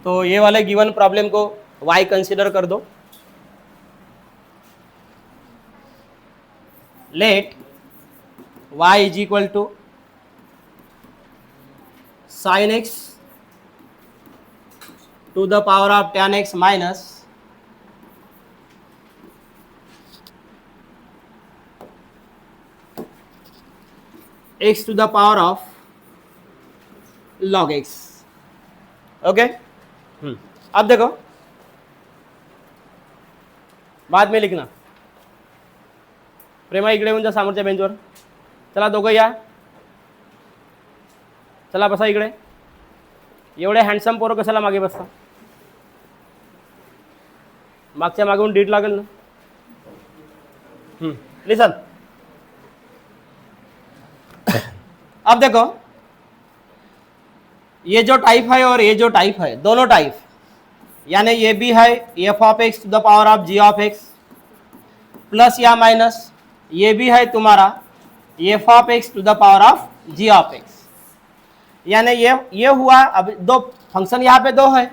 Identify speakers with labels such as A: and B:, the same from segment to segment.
A: तो ये वाले गिवन प्रॉब्लम को y कंसिडर कर दो। Let y is equal to sin x to the power of tan x minus x to the power of log x। Okay, अब देखो बाद में लिखना। प्रेमा इकडे येऊन जा समोरच्या बेंचवर। चला दोघं या, चला बसा इकडे। एवढे हँडसम पोरं कशाला मागे बसता? मागच्या मागून डीट लागेल ना। लिसन, अब देखो ये जो टाइप है और ये जो टाइप है, दोनों टाइप, यानी ये भी है F of x to the power of ji of X plus या माइनस, ये भी है तुम्हारा F of x to the power of ji of X. यानी ये हुआ, अब दो फंक्शन यहाँ पे दो है,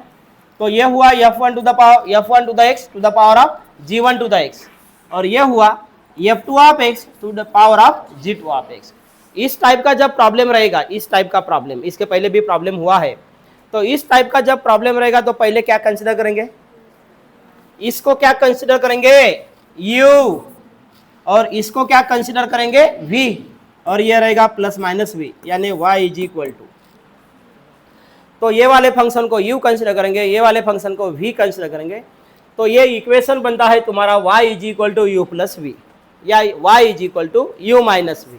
A: तो ये हुआ f1 to the power f1 to the x to the power of g1 to the x, और ये हुआ f2 of x to the power of g2 of x। इस टाइप का जब प्रॉब्लम रहेगा, इस टाइप का प्रॉब्लम, इसके पहले भी प्रॉब्लम हुआ है, तो इस टाइप का जब प्रॉब्लम रहेगा तो पहले क्या कंसिडर करेंगे? इसको क्या कंसिडर करेंगे? u, और इसको क्या कंसिडर करेंगे? v, और ये रहेगा प्लस माइनस v, यानी y इज इक्वल टू, तो ये वाले फंक्शन को u कंसिडर करेंगे, ये वाले फंक्शन को v कंसिडर करेंगे, तो ये इक्वेशन बनता है तुम्हारा y is equal to u plus v या y is equal to u minus v।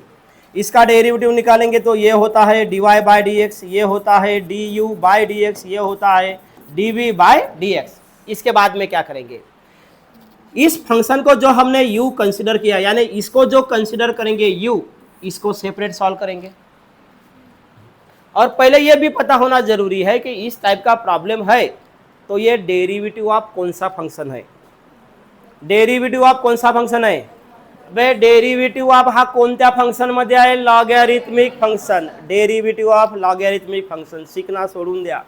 A: इसका डेरिवेटिव निकालेंगे तो ये होता है dy बाई डी एक्स, ये होता है du बाई डी एक्स, ये होता है dv बाई डी एक्स। इसके बाद में क्या करेंगे? इस फंक्शन को जो हमने u कंसिडर किया, यानी इसको जो कंसिडर करेंगे u, इसको सेपरेट सॉल्व करेंगे। और पहले ये भी पता होना जरूरी है कि इस टाइप का प्रॉब्लम है तो ये डेरिवेटिव ऑफ कौन सा फंक्शन है। डेरिवेटिव ऑफ कौन सा फंक्शन है? बे डेरिवेटिव ऑफ हा कोणत्या फंक्शन मध्ये आहे? Logarithmic function. Derivative of logarithmic function सीखना सोडून द्या।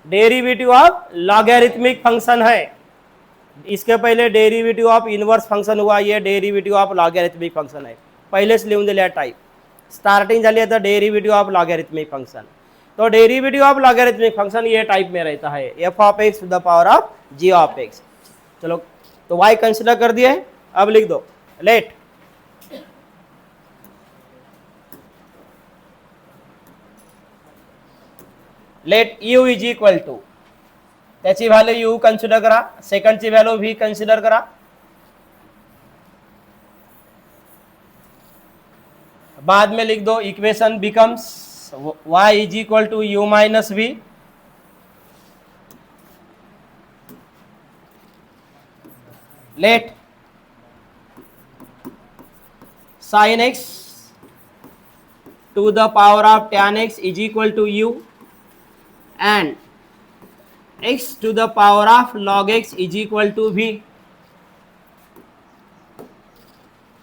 A: डेरिवेटिव ऑफ लॉगॅरिथमिक फंक्शन है। इसके पहले डेरिवेटिव ऑफ इनवर्स फंक्शन हुआ, ये डेरिवेटिव ऑफ लॉगॅरिथमिक फंक्शन है। पहिलेच लिहून दिल्या टाइप, स्टार्टिंग झाली आता डेरिवेटिव ऑफ लॉगॅरिथमिक फंक्शन। तो डेरिवेटिव ऑफ लॉगॅरिथमिक फंक्शन ये टाइप में रहता है F of x to the power of ji of x. चलो तो y कंसिडर कर दिए, अब लिख दो let u is equal to, त्याची व्हॅल्यू u कन्सिडर करा, सेकंडची व्हॅल्यू v कन्सिडर करा, बाद में लिख दो equation becomes y is equal to u minus v, let sin x to the power of tan x is equal to u and x to the power of log x is equal to v।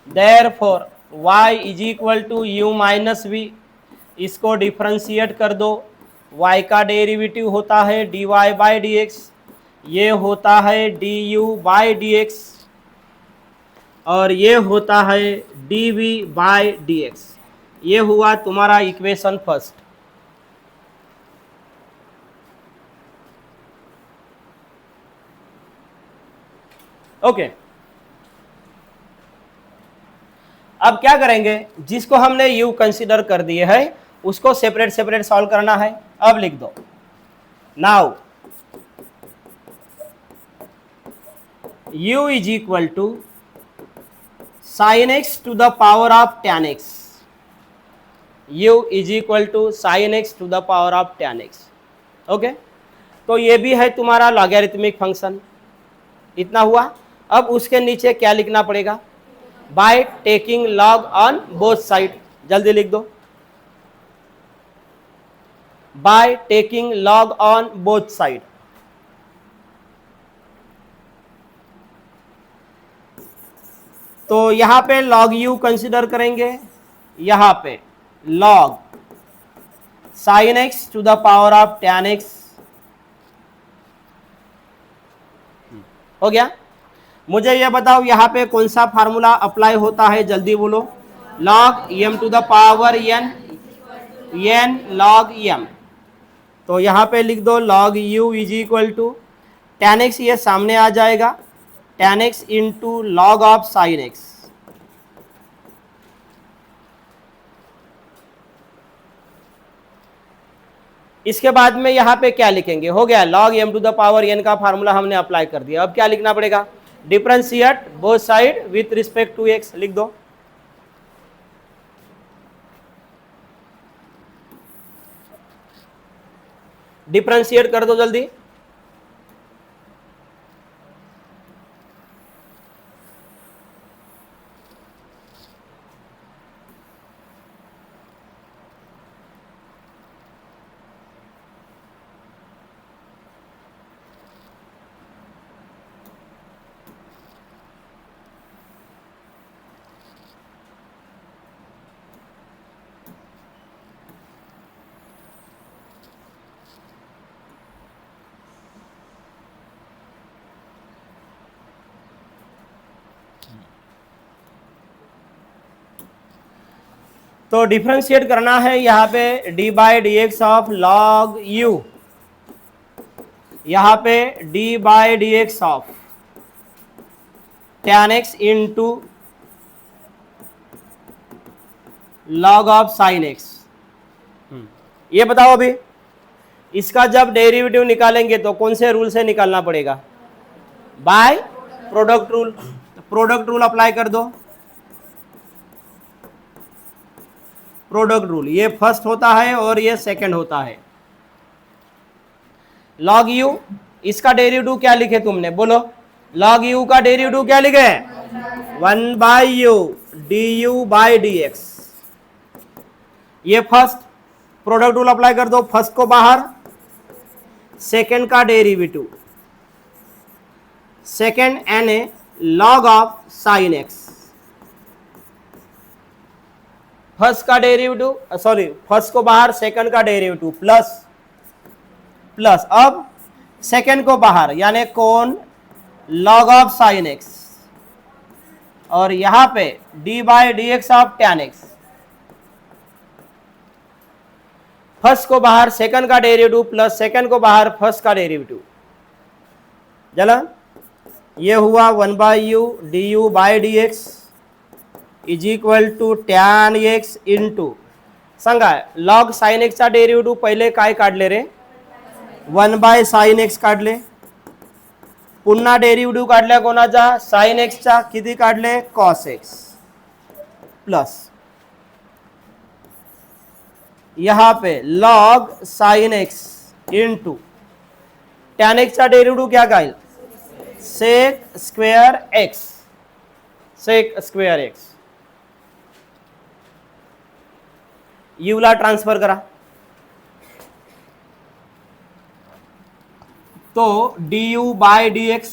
A: Therefore y is equal to u minus v। इसको differentiate कर दो, y का derivative होता है dy by d x, ये होता है du by d x, और ये होता है dv बाई डी एक्स। ये हुआ तुम्हारा इक्वेशन फर्स्ट। ओके, अब क्या करेंगे? जिसको हमने u कंसीडर कर दिए है उसको सेपरेट सेपरेट सॉल्व करना है। अब लिख दो now u is equal to sin x to the power of tan x, u is equal to sin x to the power of tan x। Okay, तो ये भी है तुम्हारा लॉगरिथमिक फंक्शन, इतना हुआ। अब उसके नीचे क्या लिखना पड़ेगा? Bye taking log on both side, जल्दी लिख दो, bye taking log on both side. तो यहां पे log u कंसिडर करेंगे, यहां पे log sin x to the power of tan x हो गया। मुझे ये बताओ यहाँ पे कौन सा फार्मूला अप्लाई होता है, जल्दी बोलो। Log m to the power n, n log m. तो यहाँ पे लिख दो log u is equal to tan x, ये सामने आ जाएगा, tan x into log of sine x. इसके बाद में यहाँ पे क्या लिखेंगे, हो गया log m to the power n का फार्मूला हमने अप्लाई कर दिया। अब क्या लिखना पड़ेगा, differentiate both side with respect to x, लिख दो। डिफरेंशिएट कर दो जल्दी। तो डिफरेंशिएट करना है यहाँ पे d by d x of log you, यहाँ पे d by d x of tan x into log of sine x. ये बताओ अभी इसका जब डेरिवेटिव निकालेंगे तो कौन से रूल से निकालना पड़ेगा, by product rule. Product rule apply कर दो। प्रोडक्ट रूल, ये फर्स्ट होता है और ये सेकंड होता है। लॉग यू, इसका डेरिवेटिव क्या लिखे तुमने, बोलो। लॉग यू का डेरिवेटिव क्या लिखे, 1 by u d u by d x. ये फर्स्ट, प्रोडक्ट रूल अप्लाई कर दो, फर्स्ट को बाहर, सेकंड का derivative, second n a log of sine x. First का डेरिवेटिव, सॉरी फर्स्ट को बाहर, सेकंड का डेरिवेटिव प्लस प्लस, अब सेकंड को बाहर यानी कौन, लॉग ऑफ साइन एक्स, और यहां पे d by d x of tan x. First को बाहर, सेकंड का डेरिवेटिव प्लस सेकंड को बाहर, फर्स्ट का डेरिवेटिव। चला, ये हुआ 1 by u d u by d x is equal to tan x into, सांगा लॉग साइन एक्सचा डेरिवेटिव पहिले काय काढले रे, 1 बाय साइन एक्स काढले, पुन्हा डेरिवेटिव काढल्या कोणाचा, साइन एक्सचा, किती काढले, कॉस एक्स, प्लस यहां पे log sine x into tan एक्सचा डेरिवेटिव क्या काय, sec square x, sec square x. U ला ट्रांसफर करा, तो d u by d x,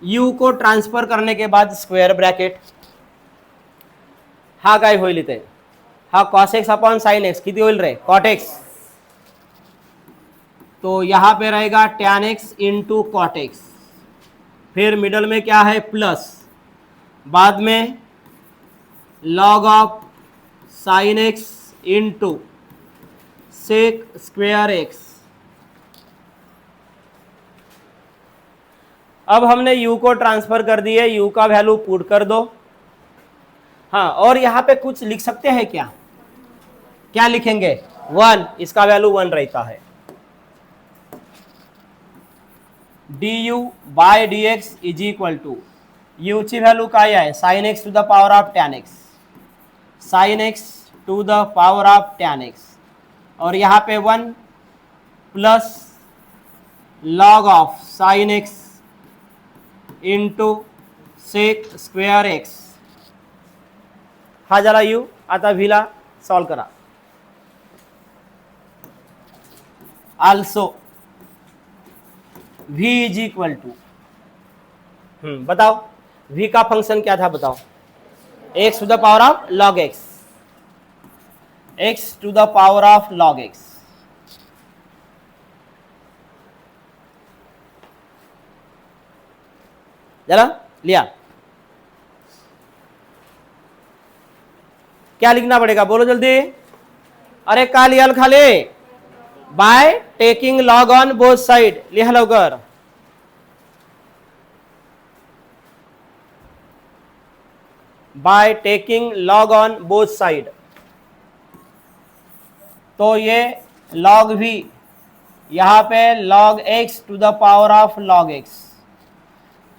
A: u को ट्रांसफर करने के बाद स्क्वेअर ब्रॅकेट, हा काय होईल इथे, हा cos x upon sine x, किती होईल रे, कॉट एक्स। तो यहां पे रहेगा tan x into cot x, फिर मिडल में क्या है प्लस, बाद में log of sine x into sec square x. अब हमने u को ट्रांसफर कर दिए, u का वैल्यू पुट कर दो। हाँ, और यहाँ पे कुछ लिख सकते हैं क्या, क्या लिखेंगे, 1, इसका वैल्यू 1 रहता है। D u by d x is equal to, u ची व्हॅल्यू काय आहे, sine x to the power of tan x, sine x to the power of tan x, और यहाँ पे 1 plus log of sine x into sec square x. हा झाला u, आता v ला सॉल्व करा। Also v is equal to, बताओ v का फंक्शन क्या था, बताओ, x to the power of log x, x to the power of log x। जरा लिया, क्या लिखना पड़ेगा बोलो जल्दी। अरे का लिहाल खाली by taking log on both side, लिहा लवकर। By taking log on both side, तो ये लॉग भी, यहां पे log x to the power of log x,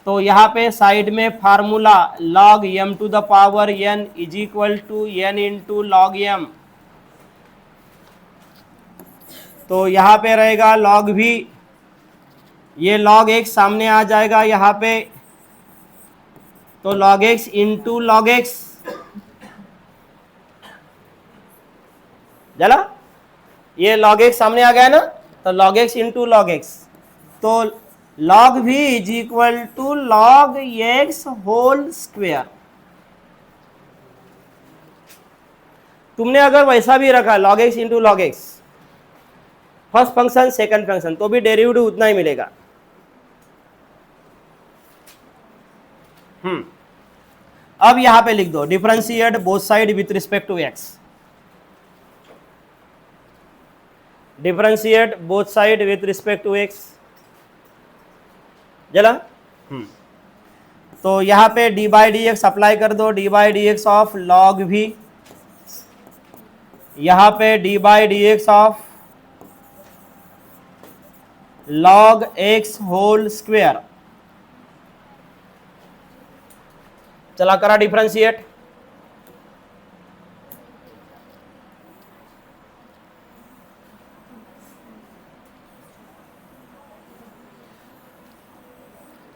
A: तो यहां पे साइड में formula log m to the power n is equal to n into log m, तो यहां पे रहेगा लॉग भी, ये लॉग एक्स सामने आ जाएगा यहां पे, तो log x into log x, चला ये लॉग एक्स सामने आ गया ना, तो log x into log x, तो लॉग भी is equal to log x whole square. तुमने अगर वैसा भी रखा log x into log x, first function second function, तो भी डेरिवेटिव उतना ही मिलेगा। अब यहां पे लिख दो differentiate both side with respect to x, differentiate both side with respect to x, जला तो यहां पे d by d x apply कर दो, d by d x of log भी, यहां पे d by d x of log x whole square, चला करा डिफरेंशिएट,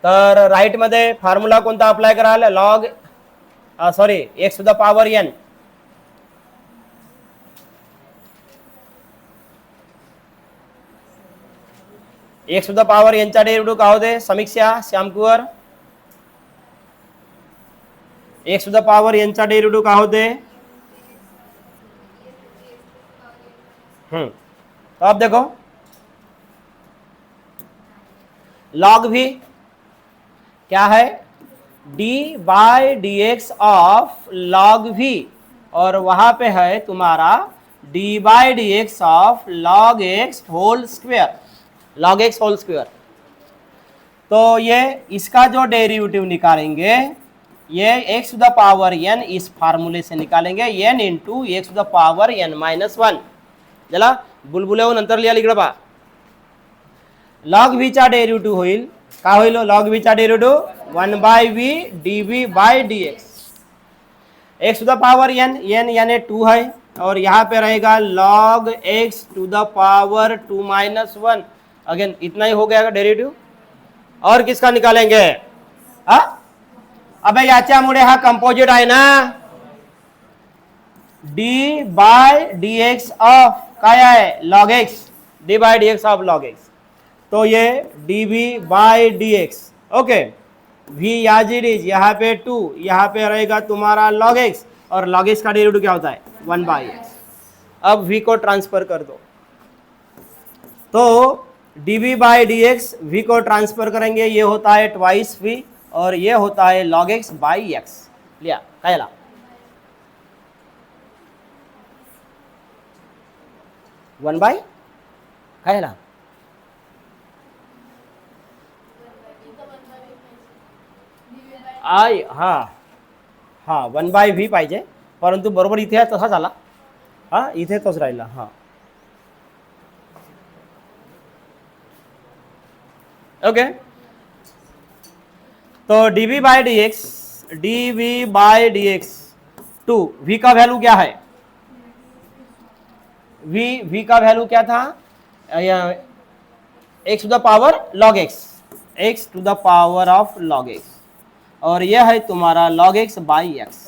A: तर राईट मध्ये फॉर्म्युला कोणता अप्लाय कराल, log sorry x to the power n, x to the power एनचा डेरिवेटिव्ह का होते Samiksha Shyamkuvar, x to the power एनचा डेरिवेटिव्ह का होते, तो अब देखो लॉग भी क्या है, d by d x of log भी, और वहां पे है तुम्हारा d by d x of log x whole square, log x whole square, तो ये इसका जो डेरिवेटिव निकालेंगे ये x to the power n इस फार्मूले से निकालेंगे, n into x to the power n minus one, जला बुलबुले नंतर लिहा इकडे पहा, लॉग व्ही चा डेरिवेटिव होईल का होईल, लॉग व्ही चा derivative 1 by v d v by d x, x to the power n, n यानी 2 है, और यहाँ पे रहेगा log x to the power 2 minus 1, again इतना ही हो गया डेरिवेटिव, और किसका निकालेंगे, अबे याच्यामुळे हा कंपोजिट आहे ना, d by d x of काय आहे log x, d by d x of log x, तो ये d v by d x, okay, v याजिडीज यहाँ पे 2, यहाँ पे रहेगा तुम्हारा लॉग एक्स, और लॉग एक्स का डेरिवेटिव क्या होता है 1 बाई एक्स, अब वी को ट्रांसफर कर दो, तो d v by d x v को ट्रांसफर करेंगे, ये होता है ट्वाइस वी, और ये होता है लॉग एक्स बाई एक्स, लिया कहला, वन बाई कहला, आई हा हा 1 बाय व्ही पाहिजे, परंतु बरोबर इथे आहे तसाच आला, हा इथे तोच राहिला, हा ओके, तो d v by d x, d v by d x to, v का वैल्यू क्या है, वी का वैल्यू क्या था, x to the power log x, x to the power of log x, और यह है तुम्हारा लॉग एक्स बाई एक्स,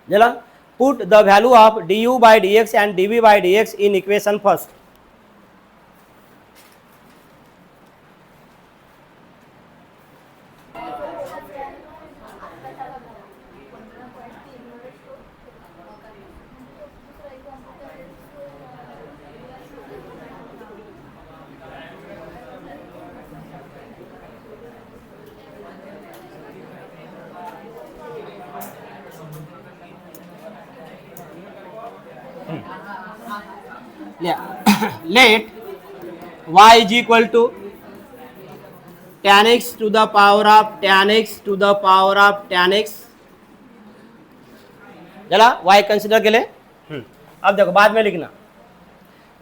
A: चला put the value of d u by d x and d v by d x in equation first, let y is equal to tan x to the power of tan x to the power of tan x, चला y consider के लिए। अब देखो बाद में लिखना,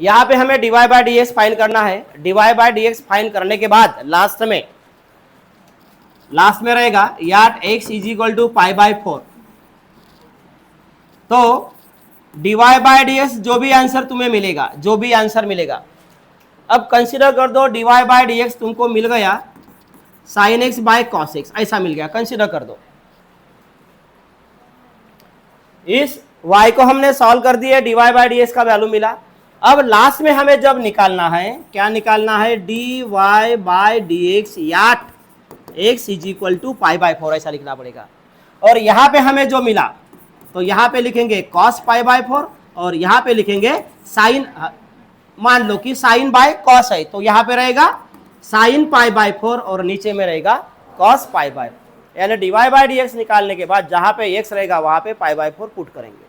A: यहां पे हमें dy by d x find करना है। dy by d x find करने के बाद लास्ट में रहेगा at x is equal to pi by 4। तो dy बाई डी एक्स जो भी आंसर तुम्हें मिलेगा, जो भी आंसर मिलेगा, अब कंसिडर कर दो dy बाई डी एक्स तुमको मिल गया sine x by cos x, ऐसा मिल गया, कंसिडर कर दो। इस y को हमने सॉल्व कर दिया, dy बाई डी एक्स का वैल्यू मिला। अब लास्ट में हमें जब निकालना है, क्या निकालना है, dy by d x at x is equal to pi by 4, ऐसा लिखना पड़ेगा। और यहां पे हमें जो मिला तो यहां पे लिखेंगे cos पाई बाई 4 और यहां पे लिखेंगे साइन, मान लो कि साइन बाय कॉस है तो यहां पे रहेगा साइन पाई बाई 4 और नीचे में रहेगा cos पाई बाई 4, यानी dy बाई डी एक्स निकालने के बाद जहां पे x रहेगा वहां पे पाई बाई 4 पुट करेंगे।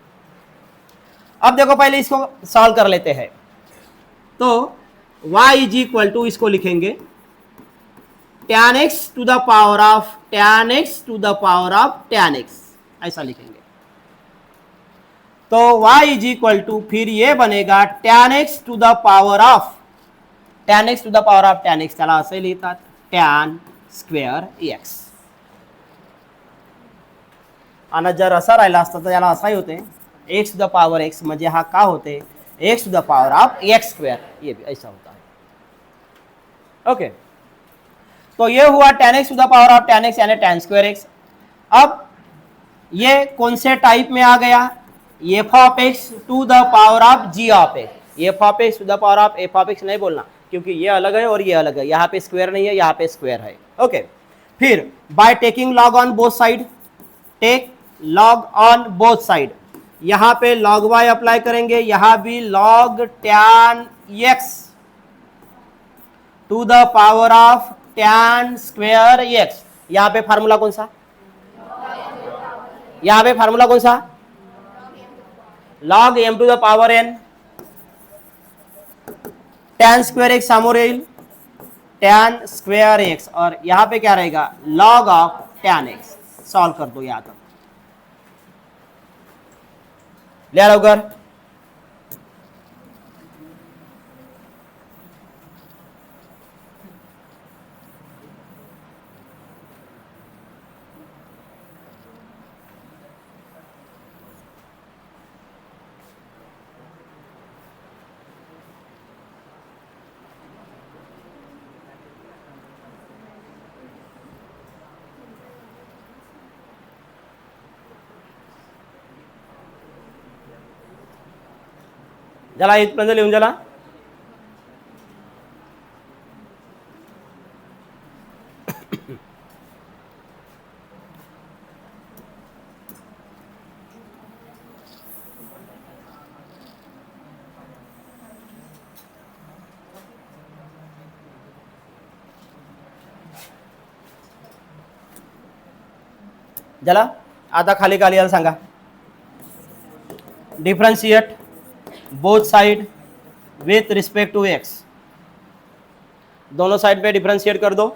A: अब देखो पहले इसको सॉल्व कर लेते हैं। तो y इज इक्वल टू, इसको लिखेंगे tan x to the power of tan x to the power of tan x, ऐसा लिखेंगे। तो y इज इक्वल टू फिर ये बनेगा tan x to the power of tan x to the power of tan x, त्याला असे लिहितात tan square x। आणि जर असा राहिला असता तर याला असाही होते x to the power x, म्हणजे हा का होते x to the power of x square, ये भी ऐसा होता है। ओके, तो ये हुआ tan x to the power of tan x यानी tan स्क्वेयर x। अब ये कौन से टाइप में आ गया, f of x to the power of g of x। f of x to the power of f of x नहीं बोलना, क्योंकि ये अलग है और ये अलग है, यहाँ पे स्क्वायर नहीं है, यहाँ पे स्क्वायर है। ओके, फिर by taking log on both side, take log on both side, यहाँ पे log y अप्लाई करेंगे, यहाँ भी log tan x to the power of tan square x। यहाँ पे फार्मूला कौन सा, यहाँ पे फार्मूला कौन सा, log m to the power n, tan square x समोर येईल tan स्क्वायर x, और यहाँ पे क्या रहेगा log of tan x। Solve कर दो यहाँ तक, लिया लवकर। जला इथपर्यंत लिहून झाला। जला आता खाली का लिहायला सांगा, differentiate both side with respect to x, दोनों साइड पे डिफरेंशिएट कर दो।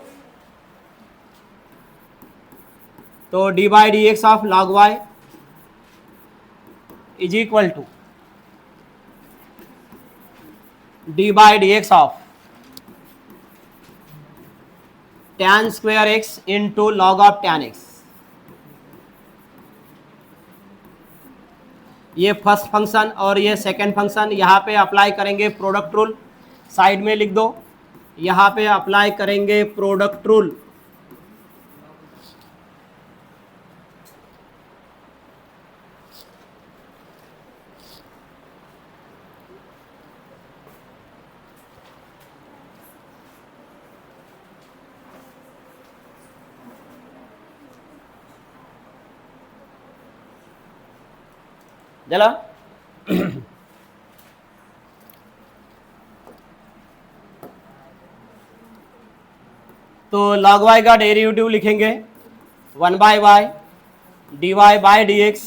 A: तो d by d x of log y is equal to d by d x of tan square x into log of tan x। ये first function और ये second function, यहाँ पे अप्लाई करेंगे प्रोडक्ट रूल, साइड में लिख दो, यहाँ पे अप्लाई करेंगे प्रोडक्ट रूल। चला तो log y का डेरिवेटिव लिखेंगे 1 by y d y by d x.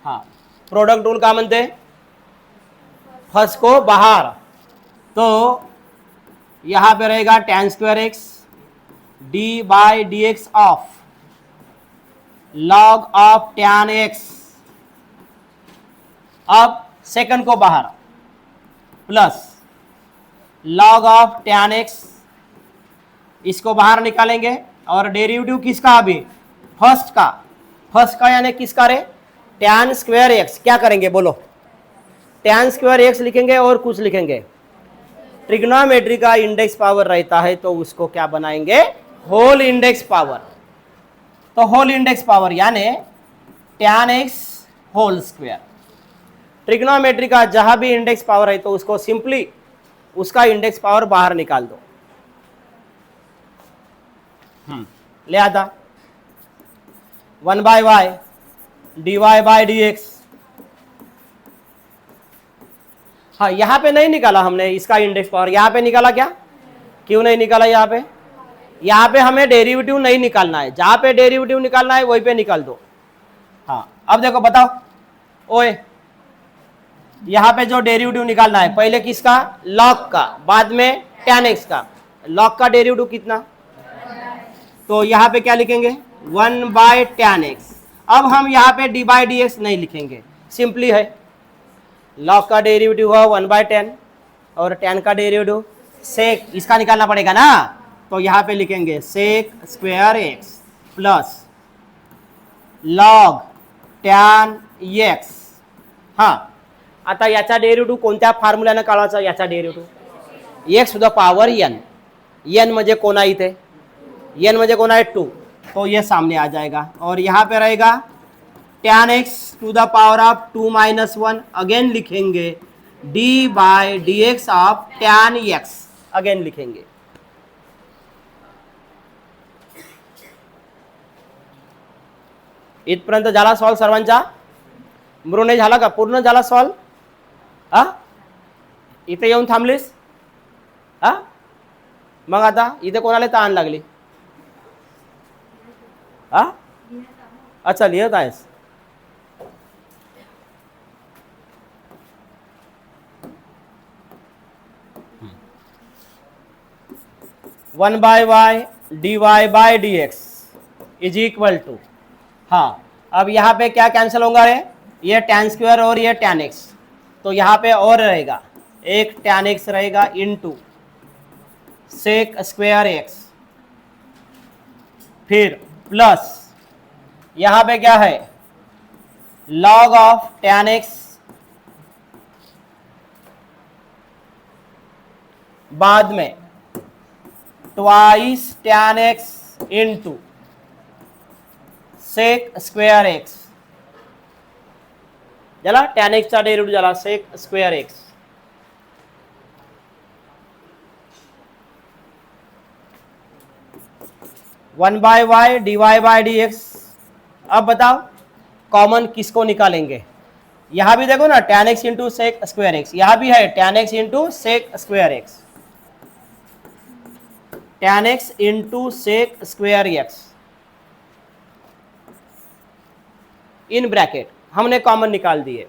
A: हाँ, प्रोडक्ट रूल का म्हणते फर्स्ट को बाहर, तो यहां पे रहेगा tan square x D by d x of log of tan x. अब सेकंड को बाहर plus log of tan x, इसको बाहर निकालेंगे और डेरिवेटिव किसका, अभी फर्स्ट का यानी किसका रे, tan स्क्वायर एक्स। क्या करेंगे बोलो, tan स्क्वायर एक्स लिखेंगे और कुछ लिखेंगे, ट्रिग्नोमेट्री का इंडेक्स पावर रहता है तो उसको क्या बनाएंगे, होल इंडेक्स पावर। तो होल इंडेक्स पावर यानी tan x whole square. Trigonometry का जहां भी इंडेक्स पावर है तो उसको सिंपली उसका इंडेक्स पावर बाहर निकाल दो। ले आता 1 by y d y by d x. हाँ, यहां पे नहीं निकाला हमने इसका इंडेक्स पावर, यहां पे निकाला क्या, क्यों नहीं निकाला, यहां पे हमें डेरिवेटिव नहीं निकालना है, जहां पे डेरिवेटिव निकालना है वहीं पे निकाल दो। हाँ, अब देखो बताओ, ओए यहां पे जो डेरिवेटिव निकालना है, पहले किसका, log का, बाद में tan x का। log का डेरिवेटिव कितना, तो यहां पे क्या लिखेंगे, 1 बाय tan x। अब हम यहां पे d बाई डी एक्स नहीं लिखेंगे, सिंपली है log का डेरिवेटिव है 1 बाय tan और tan का डेरिवेटिव sec, इसका निकालना पड़ेगा ना, तो यहां पे लिखेंगे sec square x plus log tan x। हाँ, आता याचा डेरिवेटिव कोणत्या फॉर्म्युल्याने काढायचा, याचा derivative x to the power n, n म्हणजे कोण आहे इथे, n म्हणजे कोण आहे 2, तो ये सामने आ जाएगा और यहाँ पे रहेगा tan x to the power of 2 minus 1, again लिखेंगे d by d x of tan x, again लिखेंगे। इथपर्यंत झाला सॉल्व सर्वांचा, मृणे झाला का, पूर्ण झाला सॉल्व, हा इथे येऊन थांबलीस, हा मग आता इथे कोणाला ताण लागली, हा अच्छा लिहत आहेस, one by y d y by d x is equal to, हाँ अब यहाँ पे क्या कैंसिल होगा रे, ये tan स्क्वायर और ये tan x, तो यहाँ पे और रहेगा एक tan x रहेगा इनटू सेक स्क्वायर x, फिर प्लस यहाँ पे क्या है log ऑफ tan x, बाद में twice tan x into sec square x, झाला tan x चा डेरिवेटिव झाला sec square x. One by y d y by d x. अब बताओ कॉमन किसको निकालेंगे, यहां भी देखो ना tan x into sec square x, यहां भी है tan x into sec square x, tan x into sec square x in bracket, हमने कॉमन निकाल दिए,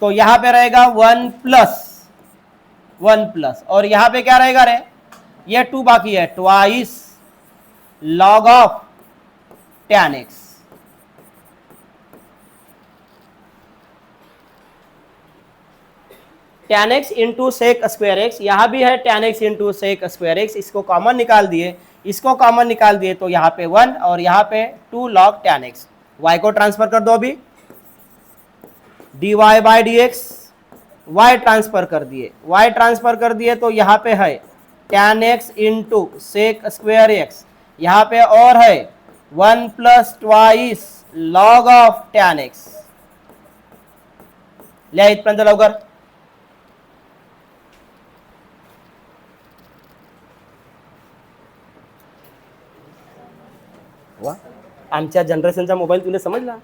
A: तो यहां पे रहेगा 1 प्लस और यहां पे क्या रहेगा रे, ये 2 बाकी है, twice log of tan x, tan x into sec square x, यहां भी है tan x into sec square x, इसको कॉमन निकाल दिए, इसको कॉमन निकाल दिए, तो यहां पे 1 और यहां पे 2 log tan x, y को ट्रांसफर कर दो, अभी dy by d x, y transfer कर दिए, तो यहां पे है tan x into sec square x, यहां पे और है 1 plus twice log of tan x। लिहा इथपर्यंत लवकर, वा आमच्या जनरेशनचा मोबाईल तुला समजला,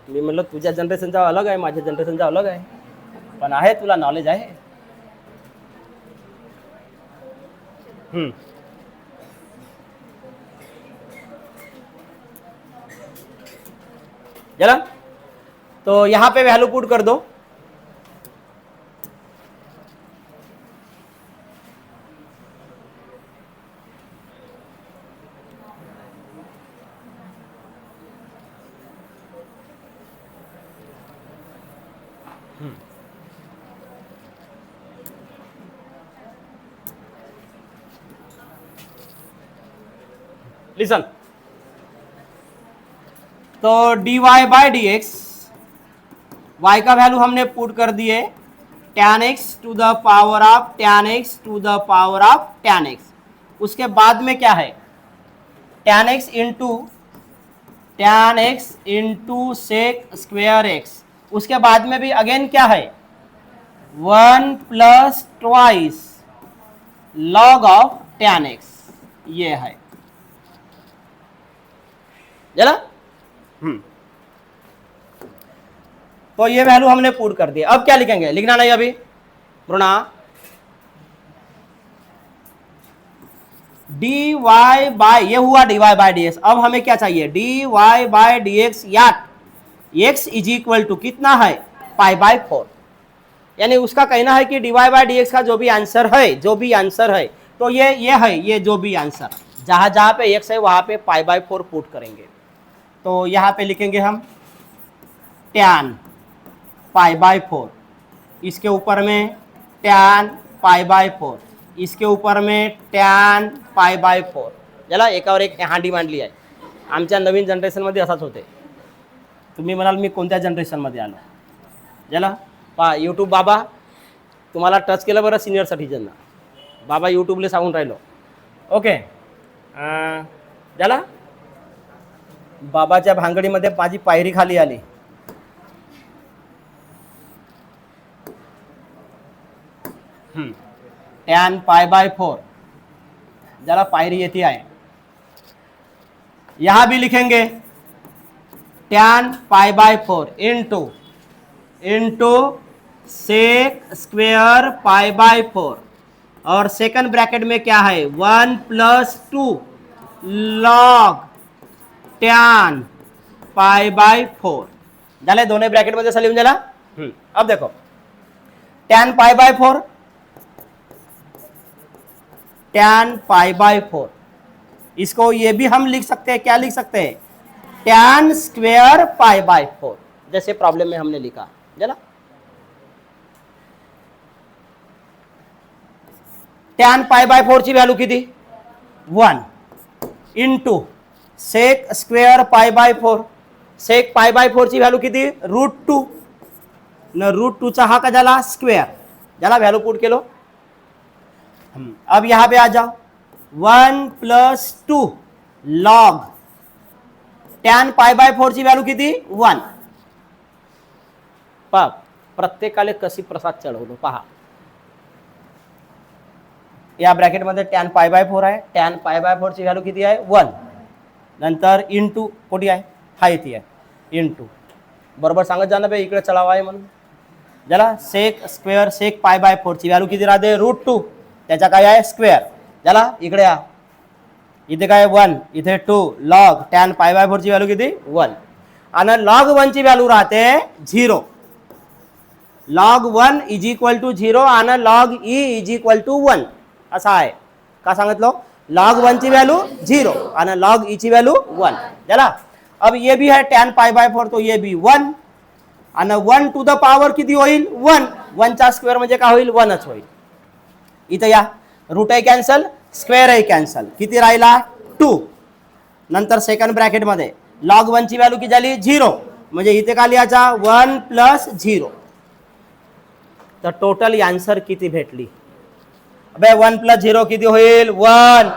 A: मी म्हणलं तुझ्या जनरेशनचा अलग आहे, माझ्या जनरेशनचा अलग आहे, पण आहे तुला नॉलेज आहे। चला तो यहां पे वैल्यू पुट कर दो, लिसन, तो d y by d x, y का वैल्यू हमने पुट कर दिए tan x to the power of tan x to the power of tan x। उसके बाद में क्या है, tan x into sec square x. उसके बाद में भी अगेन क्या है, 1 plus twice log of tan x, ये है चला। तो ये वैल्यू हमने पुट कर दिया। अब क्या लिखेंगे, लिखना नहीं अभी रुना, डी वाई बाई, ये हुआ d y by d x. अब हमें क्या चाहिए, d y by d x या एक्स इज इक्वल टू कितना है, पाई बाई 4। यानी उसका कहना है कि d y by d x का जो भी आंसर है, तो ये है, ये जो भी आंसर जहां जहां पे एक्स है वहां पे पाई बाई 4 पुट करेंगे। तो यहाँ पे लिखेंगे हम tan पाई बाई 4, इसके ऊपर में tan पाई बाई 4, इसके ऊपर में tan पाई बाई 4। चला, एक और एक हांडी मांडली आहे। आमच्या नवीन जनरेशनमध्ये असाच होते। तुम्ही म्हणाल मी कोणत्या जनरेशनमध्ये आलो, चला पहा यूट्यूब बाबा तुम्हाला टच केलं बरं, सिनियर सिटीजनना बाबा यूट्यूबला सांगून राहिलो। ओके, चला बाबाच्या भांगडीमध्ये माझी पायरी खाली आली। tan पाई बाय 4, जरा पायरी येती है, यहां भी लिखेंगे tan pi by 4 into sec square pi by 4, और सेकंड ब्रैकेट में क्या है 1 plus 2 log tan pi by 4 झाले। दोनों ब्रैकेट मध्ये लिहून झाला। अब देखो tan pi by 4, tan pi by 4, इसको ये भी हम लिख सकते हैं, क्या लिख सकते हैं, tan स्क्वेयर पाई बाय 4, जैसे प्रॉब्लम में हमने लिखा चला। tan पाई बाय 4 ची व्हॅल्यू किती 1 into sec square pi by 4, sec pi by 4 ची व्हॅल्यू किती √2 न √2 चा हा का झाला स्क्वेअर, झाला व्हॅल्यू पुट केलो। अब यहां पे आ जाओ 1 plus 2 log tan pi by 4 ची व्हॅल्यू किती 1। पहा प्रत्येकाले कशी प्रसाद चढवलो पहा, या ब्रॅकेट मध्ये tan पाई बाय 4 आहे, tan पाई बाय 4 ची व्हॅल्यू किती आहे 1, नंतर इंटू कोटी आहे हा येते आहे इंटू, बरोबर सांगत जाणं बे इकडे चढावा आहे म्हणून, झाला sec square sec pi by 4 ची व्हॅल्यू किती राहते √2, त्याचा काय आहे स्क्वेअर, झाला इकडे या इथे काय 1 इथे 2 लॉग tan पाई बाय 4 ची व्हॅल्यू किती 1, आणि लॉग 1 ची व्हॅल्यू राहते 0, लॉग 1 इज इक्वल टू 0 आणि log e is equal to 1 असा आहे। का सांगितलं, लॉग 1 ची व्हॅल्यू 0 आणि लॉग e ची व्हॅल्यू 1, झाला। अब ये भी है tan पाई बाय 4, तो ये भी 1 आणि 1 टू द पावर किती होईल 1, 1 चा स्क्वेअर म्हणजे काय होईल 1च होईल। इथे या रूट आहे कॅन्सल, स्क्वेअर आहे कॅन्सल, किती राहिला 2, नंतर सेकंड ब्रॅकेट मध्ये लॉग 1 ची व्हॅल्यू किती झाली 0, म्हणजे इथे काय लिहायचा 1 प्लस 0, तर टोटल आन्सर किती भेटली, अबे 1 प्लस 0 किती होईल 1,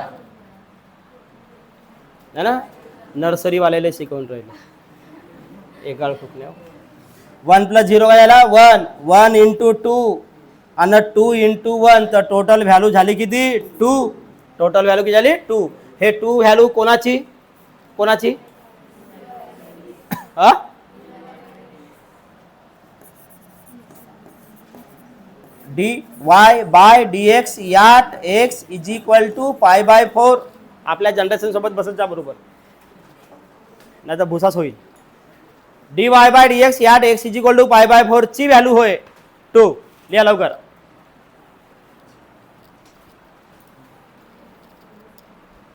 A: है ना, नर्सरी वालेले शिकवून राहिले एकाळ फुकण्या। 1 प्लस 0 काय झाला 1, 1 इंटू 2 आणि 2 इंटू 1, तर टोटल व्हॅल्यू झाली किती 2, टोटल व्हॅल्यू किती झाली 2। हे 2 व्हॅल्यू कोणाची कोणाची हा, d y by d x at x is equal to pi by 4, आपल्या जनरेशन सोबत बसत जा बरोबर, नाही तर भुसाच होईल। D y by d x at x is equal to pi by 4 ची व्हॅल्यू होय 2, लिहा लवकर।